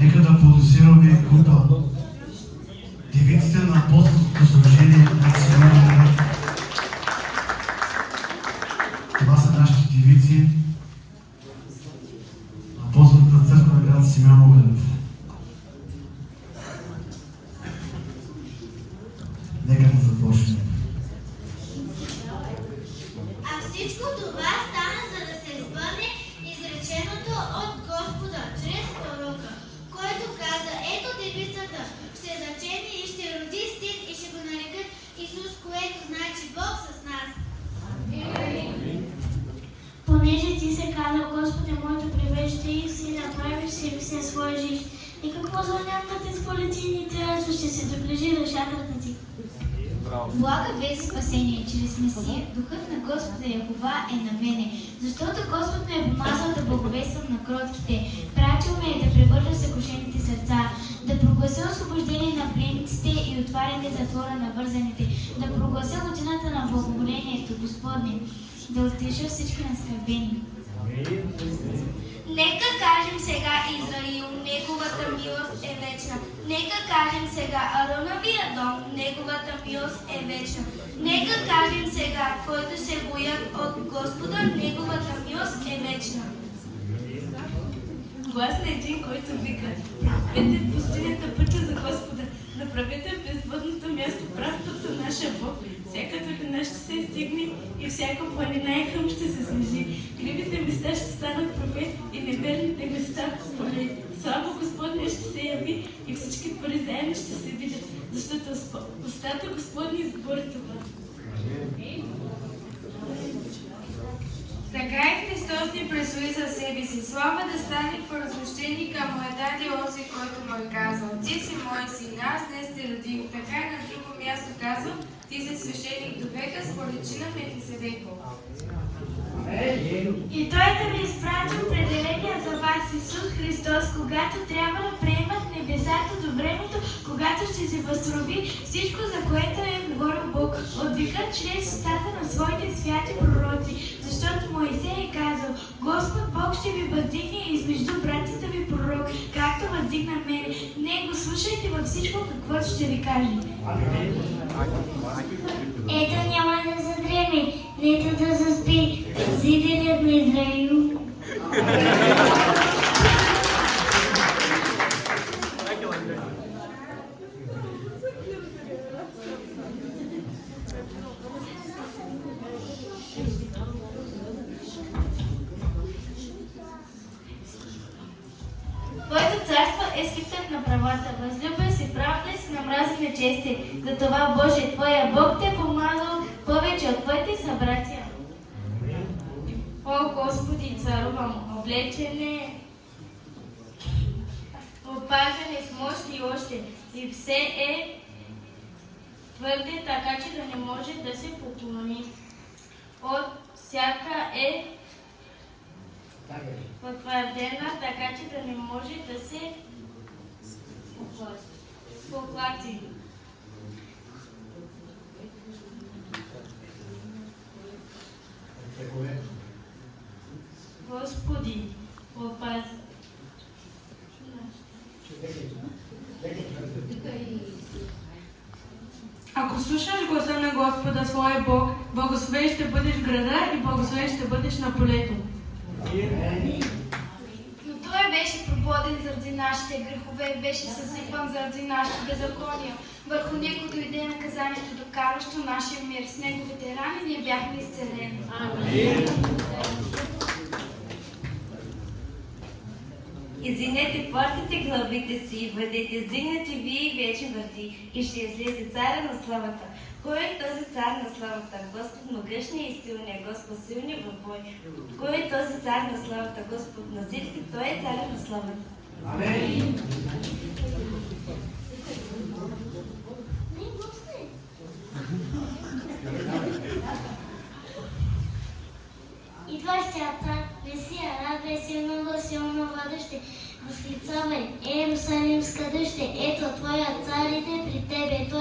Нека да аплодисираме група девиците на апостолското служение на Симеон. Това са нашите девици на апостолската църква на град Симеоновград. Нека да започнем. А всичко това стана, за да се сбъдне изреченото от Господа чрез пророка, който каза: ето девицата ще зачене и ще роди син и ще го нарекат Исус, което значи Бог с нас. Понеже ти се казал, Господи, моето прибежище и си направиш себе си своя жилище. И какво звънятата сполети ни трябва, ще се доближи до шатрата ти. Блага вест спасение чрез Месия. Духът на Господа Яхова е на мене, защото Господ ме е помазал да благовествам на кротките. Пратил ме е да превържа съкрушените сърца, да проглася освобождение на пленниците и отваряне затвора на вързаните, да проглася годината на благоволението Господне, да утеша всички наскърбени. Нека кажем сега Израил, неговата милост е вечна. Нека кажем сега Ароновия дом, неговата милост е вечна. Нека кажем сега, който се боят от Господа, неговата милост е вечна. Глас на един, който вика: направете в пустинята пътя за Господа, направете в безводното място прав път за нашия Бог. Всяка долина ще се изтигне и всяка планина и хъм ще се снижи. Кривите места ще станат прове и неверните места поле. Слава Господня ще се яви и всички твори заедно ще се видят, защото устата Господня изговори това. Така и Христос ни пресуи за себе си. Слава да стане първосвещеника му е даде онзи, който му е казал: ти си мой син, аз днес те родих. Така и на друго място казал: ти си свещеник до века, според чина Мелхиседеков. И той да ви изпрати определения за вас Исус Христос, когато трябва да приемат небесата до времето, когато ще се възстанови всичко, за което е говорил Бог. Отвика чрез устата на своите святи пророци, защото Моисей е казал: Господ Бог ще ви въздигне измежду братята ви пророк, както въздигна мене. Него слушайте във всичко, каквото ще ви каже. Ето няма да задреме, нито да заспи Пазителят на Израил. Твоето царство е скиптък на правата, възлюбен си правда и си намрази нечестие. Затова, Боже, Твоя Бог те е помазал повече от твоите събратия. О, Господи, царувам, облечене, Опазен е с мощ и още, и все е твърде, така че да не може да се поклони. От всяка е потвърдена, така че да не може да се поклати. Господи, опази. Ако слушаш гласа на Господа, своя Бог, благословен ще бъдеш в града и благословен ще бъдеш на полето. Но той беше проподен заради нашите грехове, беше съсипан заради нашите беззакония. Върху него дойде наказанието, докарващо нашия мир. С неговите рани ние бяхме изцелени. Амин. Издигнете портите главите си, бъдете издигнати вие и вече върти, и ще излезе царя на славата. Кой е този цар на славата? Господ могъчният и силният, Господ силният в бой. Кой е този цар на славата? Господ на силите, той е царя на славата. Амин. Идващия цар, Месия, радвай се много силно владъще. Възклицавай, Иерусалимска дъще, ето твоя цар иде при тебе.